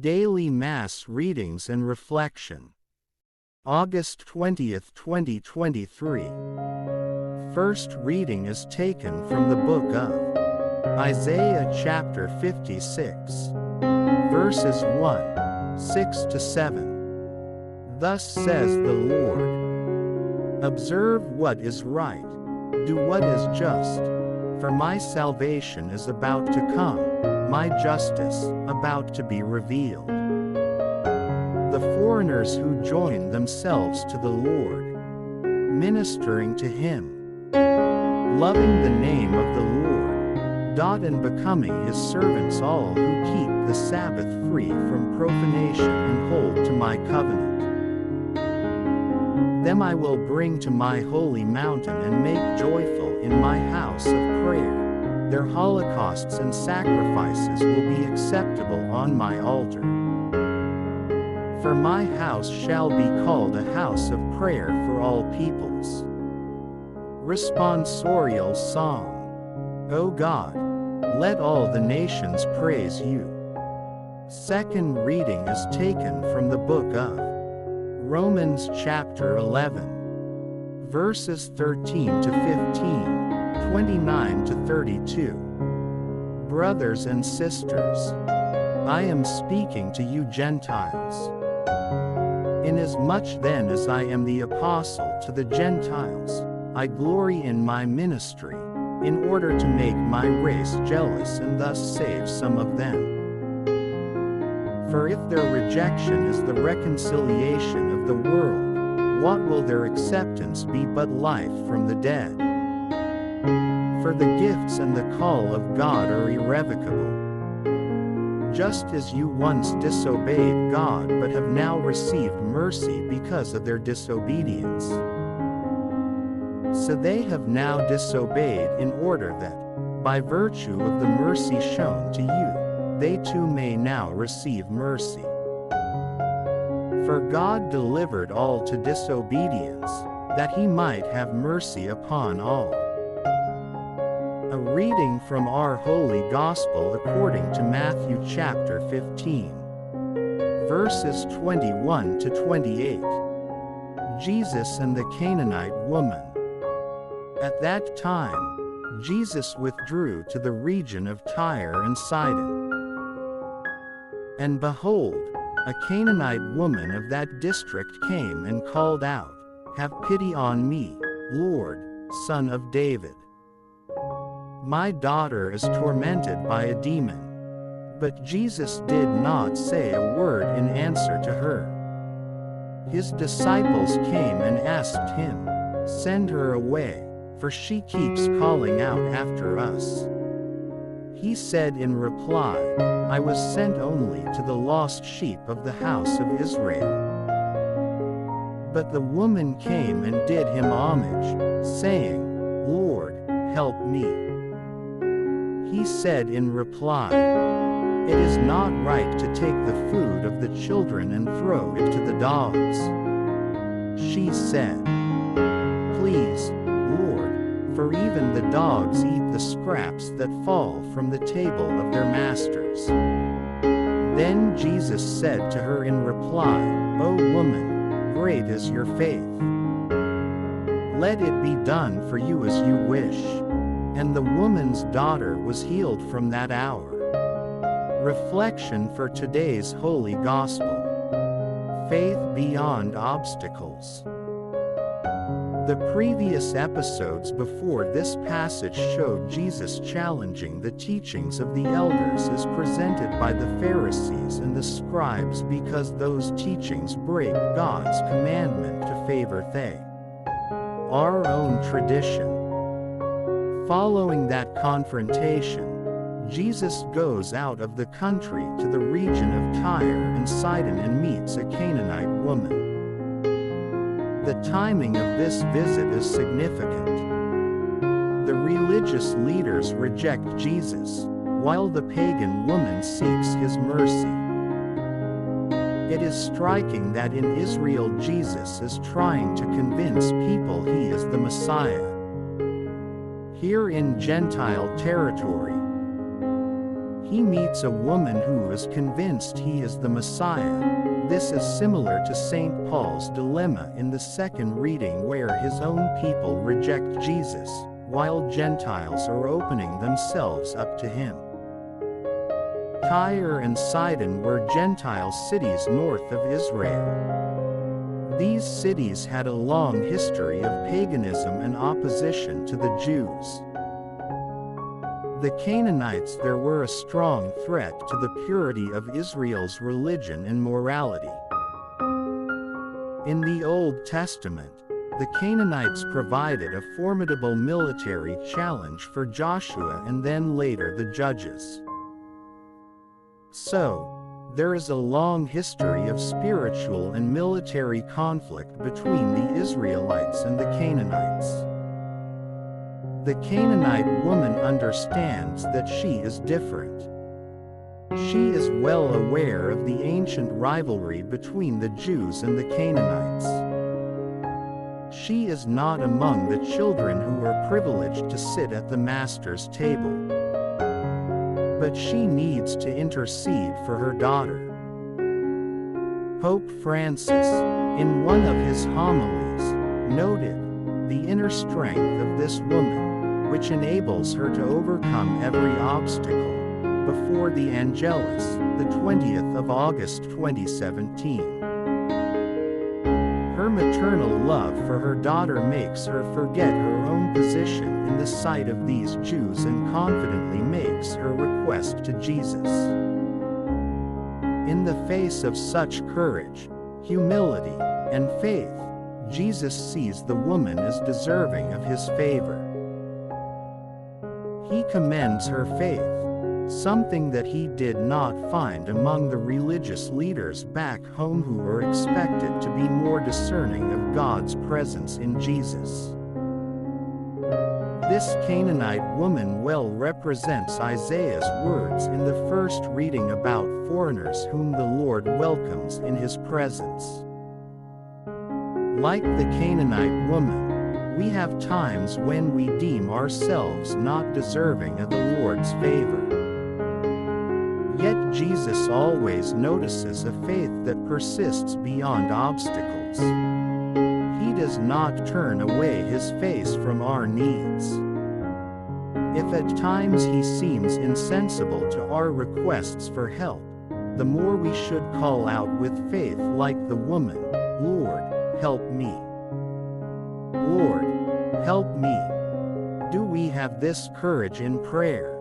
Daily Mass Readings and Reflection. August 20th, 2023. First reading is taken from the book of Isaiah chapter 56, verses 1, 6 to 7. Thus says the Lord, observe what is right, do what is just, for my salvation is about to come, my justice about to be revealed. The foreigners who join themselves to the Lord, ministering to Him, loving the name of the Lord, and becoming His servants, all who keep the Sabbath free from profanation and hold to my covenant. Them I will bring to my holy mountain and make joyful in my house of prayer. Their holocausts and sacrifices will be acceptable on my altar. For my house shall be called a house of prayer for all peoples. Responsorial Song. O God, let all the nations praise you. Second reading is taken from the book of Romans chapter 11, verses 13 to 15. 29 to 32. Brothers and sisters, I am speaking to you Gentiles. Inasmuch then as I am the apostle to the Gentiles, I glory in my ministry, in order to make my race jealous and thus save some of them. For if their rejection is the reconciliation of the world, what will their acceptance be but life from the dead? For the gifts and the call of God are irrevocable. Just as you once disobeyed God but have now received mercy because of their disobedience, so they have now disobeyed in order that, by virtue of the mercy shown to you, they too may now receive mercy. For God delivered all to disobedience, that He might have mercy upon all. A reading from our Holy Gospel according to Matthew chapter 15, verses 21 to 28. Jesus and the Canaanite woman. At that time, Jesus withdrew to the region of Tyre and Sidon. And behold, a Canaanite woman of that district came and called out, Have pity on me, Lord, Son of David. My daughter is tormented by a demon. But Jesus did not say a word in answer to her. His disciples came and asked him, Send her away, for she keeps calling out after us. He said in reply, I was sent only to the lost sheep of the house of Israel. But the woman came and did him homage, saying, Lord, help me. He said in reply, It is not right to take the food of the children and throw it to the dogs. She said, Please, Lord, for even the dogs eat the scraps that fall from the table of their masters. Then Jesus said to her in reply, O woman, great is your faith. Let it be done for you as you wish. And the woman's daughter was healed from that hour. Reflection for today's Holy Gospel. Faith beyond obstacles. The previous episodes before this passage showed Jesus challenging the teachings of the elders as presented by the Pharisees and the scribes because those teachings break God's commandment to favor our own tradition. Following that confrontation, Jesus goes out of the country to the region of Tyre and Sidon and meets a Canaanite woman. The timing of this visit is significant. The religious leaders reject Jesus, while the pagan woman seeks His mercy. It is striking that in Israel Jesus is trying to convince people He is the Messiah. Here in Gentile territory, He meets a woman who is convinced he is the Messiah. This is similar to St. Paul's dilemma in the second reading, where his own people reject Jesus, while Gentiles are opening themselves up to him. Tyre and Sidon were Gentile cities north of Israel. These cities had a long history of paganism and opposition to the Jews. The Canaanites there were a strong threat to the purity of Israel's religion and morality. In the Old Testament, the Canaanites provided a formidable military challenge for Joshua and then later the Judges. So, there is a long history of spiritual and military conflict between the Israelites and the Canaanites. The Canaanite woman understands that she is different. She is well aware of the ancient rivalry between the Jews and the Canaanites. She is not among the children who are privileged to sit at the Master's table. But she needs to intercede for her daughter. Pope Francis, in one of his homilies, noted the inner strength of this woman, which enables her to overcome every obstacle, before the Angelus, the 20th of August 2017. Her maternal love for her daughter makes her forget her own position in the sight of these Jews and confidently makes her request to Jesus. In the face of such courage, humility, and faith, Jesus sees the woman as deserving of his favor. He commends her faith, something that he did not find among the religious leaders back home who were expected to be more discerning of God's presence in Jesus. This Canaanite woman well represents Isaiah's words in the first reading about foreigners whom the Lord welcomes in his presence. Like the Canaanite woman, we have times when we deem ourselves not deserving of the Lord's favor. Yet Jesus always notices a faith that persists beyond obstacles. He does not turn away his face from our needs. If at times he seems insensible to our requests for help, the more we should call out with faith like the woman, "Lord, help me. Lord, help me." Do we have this courage in prayer?